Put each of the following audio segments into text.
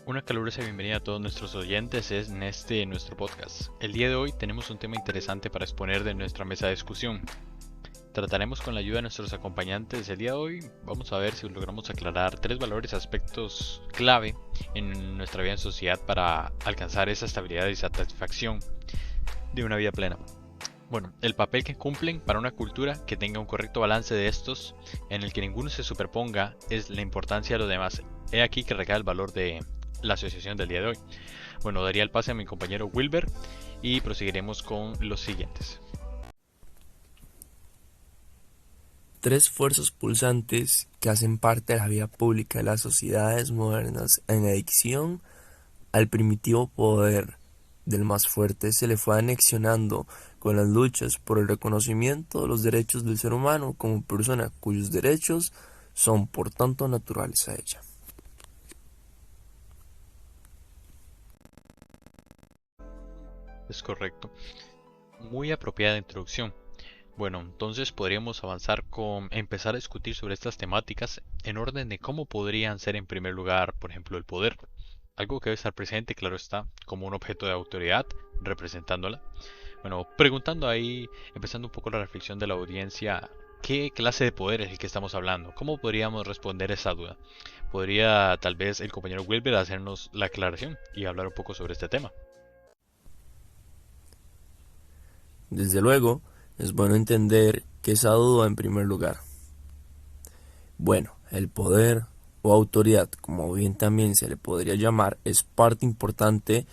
Una calurosa bienvenida a todos nuestros oyentes en nuestro podcast. El día de hoy tenemos un tema interesante para exponer de nuestra mesa de discusión. Trataremos con la ayuda de nuestros acompañantes. El día de hoy vamos a ver si logramos aclarar tres valores, aspectos clave en nuestra vida en sociedad para alcanzar esa estabilidad y satisfacción de una vida plena. Bueno, el papel que cumplen para una cultura que tenga un correcto balance de estos, en el que ninguno se superponga, es la importancia de los demás. He aquí que recae el valor de la asociación del día de hoy. Bueno, daría el pase a mi compañero Wilber y proseguiremos con los siguientes. Tres fuerzas pulsantes que hacen parte de la vida pública de las sociedades modernas en adicción al primitivo poder del más fuerte se le fue anexionando con las luchas por el reconocimiento de los derechos del ser humano como persona cuyos derechos son por tanto naturales a ella. Es correcto. Muy apropiada introducción. Bueno, entonces podríamos avanzar con empezar a discutir sobre estas temáticas en orden de cómo podrían ser en primer lugar, por ejemplo, el poder. Algo que debe estar presente, claro está, como un objeto de autoridad, representándola. Bueno, preguntando ahí, empezando un poco la reflexión de la audiencia, ¿qué clase de poder es el que estamos hablando? ¿Cómo podríamos responder esa duda? ¿Podría tal vez el compañero Wilber hacernos la aclaración y hablar un poco sobre este tema? Desde luego, es bueno entender que esa duda en primer lugar. Bueno, el poder o autoridad, como bien también se le podría llamar, es parte importante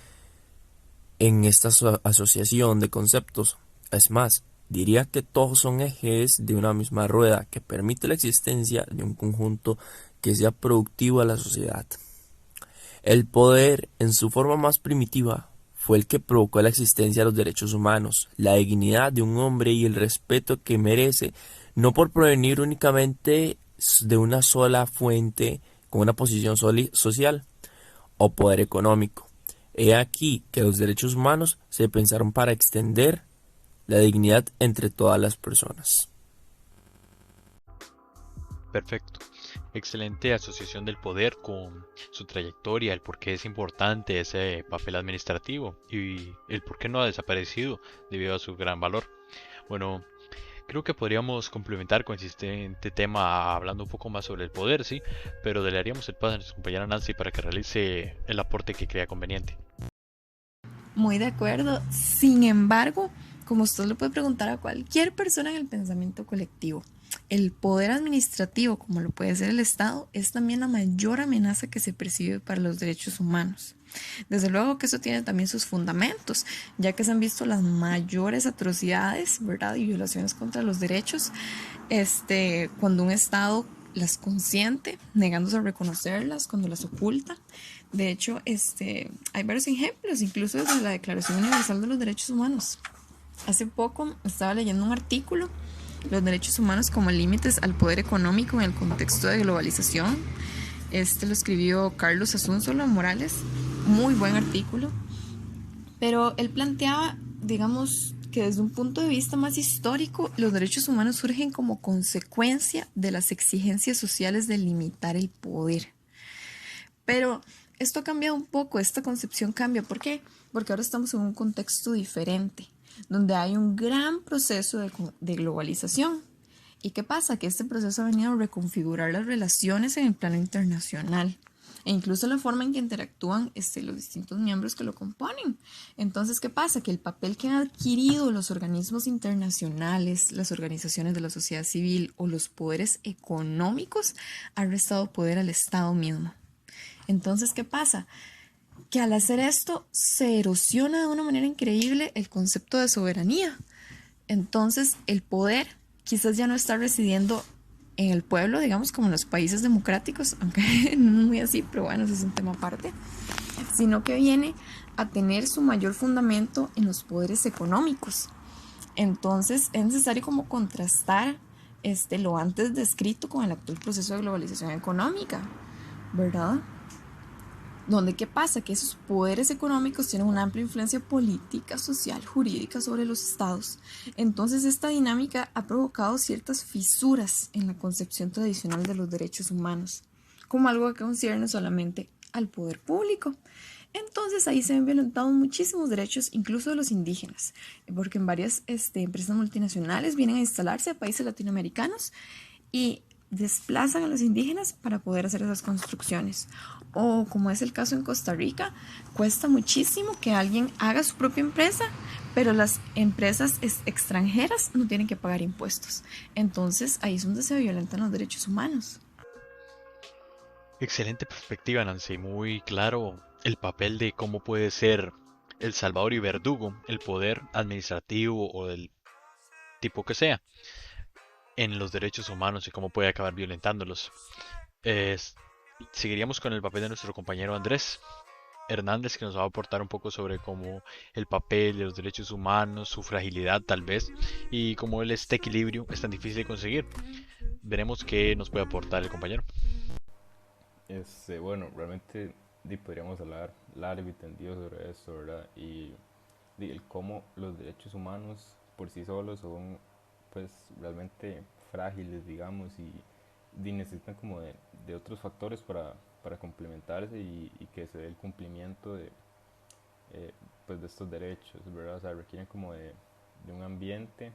en esta asociación de conceptos. Es más, diría que todos son ejes de una misma rueda que permite la existencia de un conjunto que sea productivo a la sociedad. El poder, en su forma más primitiva, fue el que provocó la existencia de los derechos humanos, la dignidad de un hombre y el respeto que merece, no por provenir únicamente de una sola fuente con una posición social o poder económico. He aquí que los derechos humanos se pensaron para extender la dignidad entre todas las personas. Perfecto. Excelente asociación del poder con su trayectoria, el por qué es importante ese papel administrativo y el por qué no ha desaparecido debido a su gran valor. Bueno, creo que podríamos complementar con este tema hablando un poco más sobre el poder, sí, pero le daríamos el paso a nuestra compañera Nancy para que realice el aporte que crea conveniente. Muy de acuerdo. Sin embargo, como usted le puede preguntar a cualquier persona en el pensamiento colectivo, el poder administrativo, como lo puede ser el Estado, es también la mayor amenaza que se percibe para los derechos humanos. Desde luego que eso tiene también sus fundamentos, ya que se han visto las mayores atrocidades, ¿verdad? Y violaciones contra los derechos, cuando un Estado las consiente, negándose a reconocerlas, cuando las oculta. De hecho, hay varios ejemplos, incluso desde la Declaración Universal de los Derechos Humanos. Hace poco estaba leyendo un artículo, Los derechos humanos como límites al poder económico en el contexto de globalización. Lo escribió Carlos Asunzolo Morales, muy buen artículo, pero él planteaba, digamos, que desde un punto de vista más histórico, los derechos humanos surgen como consecuencia de las exigencias sociales de limitar el poder. Pero esto ha cambiado un poco, esta concepción cambia. ¿Por qué? Porque ahora estamos en un contexto diferente, donde hay un gran proceso de globalización. ¿Y qué pasa? Que este proceso ha venido a reconfigurar las relaciones en el plano internacional e incluso la forma en que interactúan los distintos miembros que lo componen. Entonces, ¿qué pasa? Que el papel que han adquirido los organismos internacionales, las organizaciones de la sociedad civil o los poderes económicos ha restado poder al Estado mismo. Entonces, ¿qué pasa? Que al hacer esto se erosiona de una manera increíble el concepto de soberanía. Entonces, el poder quizás ya no está residiendo en el pueblo, digamos, como en los países democráticos, aunque no es muy así, pero bueno, ese es un tema aparte, sino que viene a tener su mayor fundamento en los poderes económicos. Entonces, es necesario como contrastar lo antes descrito con el actual proceso de globalización económica, ¿verdad? Donde, ¿qué pasa? Que esos poderes económicos tienen una amplia influencia política, social, jurídica sobre los estados. Entonces, esta dinámica ha provocado ciertas fisuras en la concepción tradicional de los derechos humanos, como algo que concierne solamente al poder público. Entonces ahí se ven violentados muchísimos derechos, incluso de los indígenas, porque en varias empresas multinacionales vienen a instalarse a países latinoamericanos y desplazan a los indígenas para poder hacer esas construcciones. O como es el caso en Costa Rica, cuesta muchísimo que alguien haga su propia empresa, pero las empresas extranjeras no tienen que pagar impuestos. Entonces ahí es donde se violentan los derechos humanos. Excelente perspectiva, Nancy. Muy claro el papel de cómo puede ser el salvador y verdugo, el poder administrativo o del tipo que sea, en los derechos humanos y cómo puede acabar violentándolos. Es- Seguiríamos con el papel de nuestro compañero Andrés Hernández, que nos va a aportar un poco sobre cómo el papel de los derechos humanos, su fragilidad tal vez, y cómo este equilibrio es tan difícil de conseguir. Veremos qué nos puede aportar el compañero. Bueno, realmente podríamos hablar largo y tendido sobre eso, ¿verdad? Y el cómo los derechos humanos por sí solos son pues realmente frágiles, digamos, y necesitan como de otros factores para complementarse y que se dé el cumplimiento eh, pues de estos derechos, ¿verdad? O sea, requieren como de un ambiente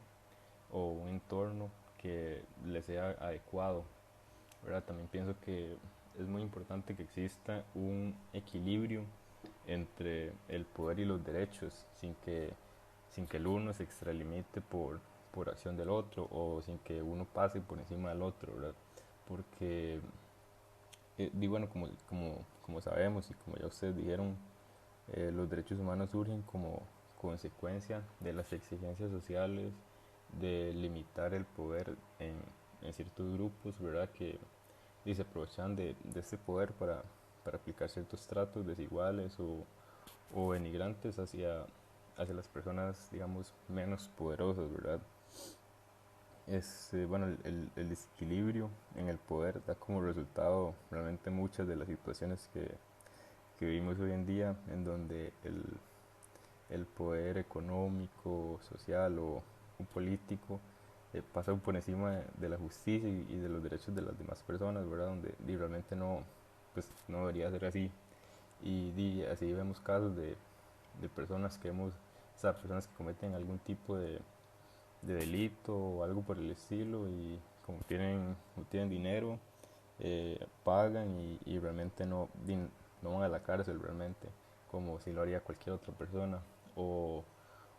o un entorno que les sea adecuado, ¿verdad? También pienso que es muy importante que exista un equilibrio entre el poder y los derechos, sin que el uno se extralimite por acción del otro o sin que uno pase por encima del otro, ¿verdad? Porque, bueno, como sabemos y como ya ustedes dijeron, los derechos humanos surgen como consecuencia de las exigencias sociales, de limitar el poder en ciertos grupos, ¿verdad? Que y se aprovechan de este poder para aplicar ciertos tratos desiguales o denigrantes hacia las personas, digamos, menos poderosas, ¿verdad? Bueno, el desequilibrio en el poder da como resultado realmente muchas de las situaciones que vivimos hoy en día, en donde el poder económico, social o político pasa por encima de la justicia y de los derechos de las demás personas, ¿verdad? Donde realmente pues, no debería ser así. Y así vemos casos de personas o sea, personas que cometen algún tipo de delito o algo por el estilo y como no tienen dinero, pagan y realmente no van a la cárcel realmente, como si lo haría cualquier otra persona. O,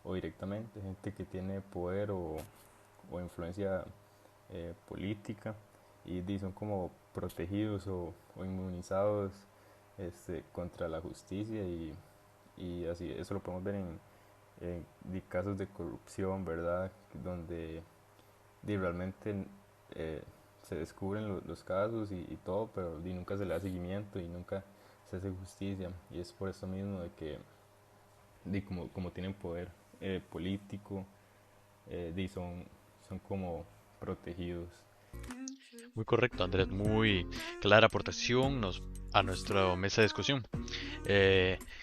o directamente gente que tiene poder o influencia política son como protegidos o inmunizados contra la justicia y así eso lo podemos ver en casos de corrupción, ¿verdad? Donde realmente eh, se descubren los casos y todo, pero nunca se le da seguimiento y nunca se hace justicia. Y es por eso mismo de que como tienen poder político, son como protegidos. Muy correcto, Andrés. Muy clara aportación a nuestra mesa de discusión.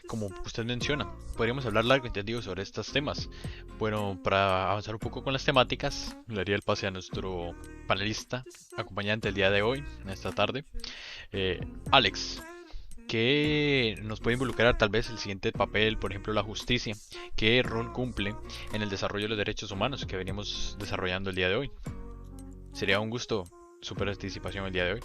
Como usted menciona, podríamos hablar largo y entendido sobre estos temas. Bueno, para avanzar un poco con las temáticas, le daría el pase a nuestro panelista, acompañante el día de hoy, en esta tarde. Eh, Alex, ¿qué nos puede involucrar tal vez el siguiente papel, por ejemplo, la justicia? ¿Qué rol cumple en el desarrollo de los derechos humanos que venimos desarrollando el día de hoy? Sería un gusto su participación el día de hoy.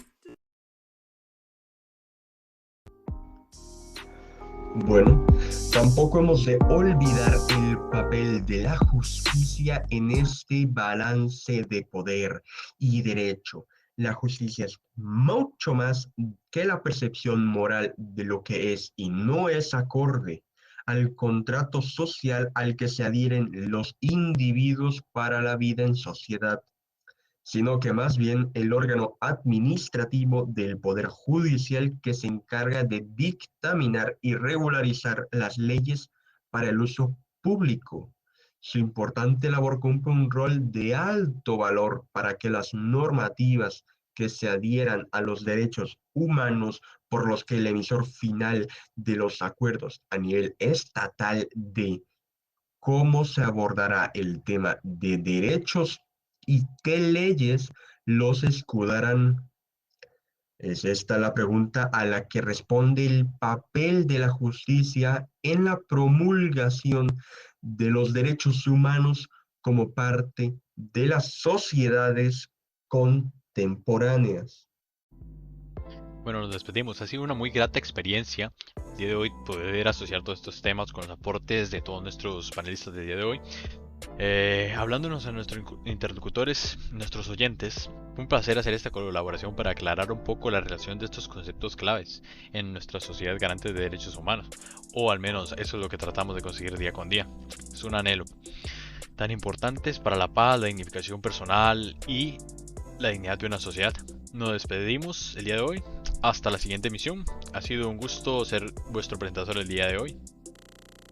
Bueno, tampoco hemos de olvidar el papel de la justicia en este balance de poder y derecho. La justicia es mucho más que la percepción moral de lo que es y no es acorde al contrato social al que se adhieren los individuos para la vida en sociedad, sino que más bien el órgano administrativo del Poder Judicial que se encarga de dictaminar y regularizar las leyes para el uso público. Su importante labor cumple un rol de alto valor para que las normativas que se adhieran a los derechos humanos por los que el emisor final de los acuerdos a nivel estatal de cómo se abordará el tema de derechos y qué leyes los escudarán. Es esta la pregunta a la que responde el papel de la justicia en la promulgación de los derechos humanos como parte de las sociedades contemporáneas. Bueno, nos despedimos. Ha sido una muy grata experiencia el día de hoy poder asociar todos estos temas con los aportes de todos nuestros panelistas del día de hoy. Hablándonos a nuestros interlocutores, nuestros oyentes, fue un placer hacer esta colaboración para aclarar un poco la relación de estos conceptos claves en nuestra sociedad garante de derechos humanos, o al menos eso es lo que tratamos de conseguir día con día. Es un anhelo tan importantes para la paz, la dignificación personal y la dignidad de una sociedad. Nos despedimos el día de hoy. Hasta la siguiente emisión. Ha sido un gusto ser vuestro presentador el día de hoy.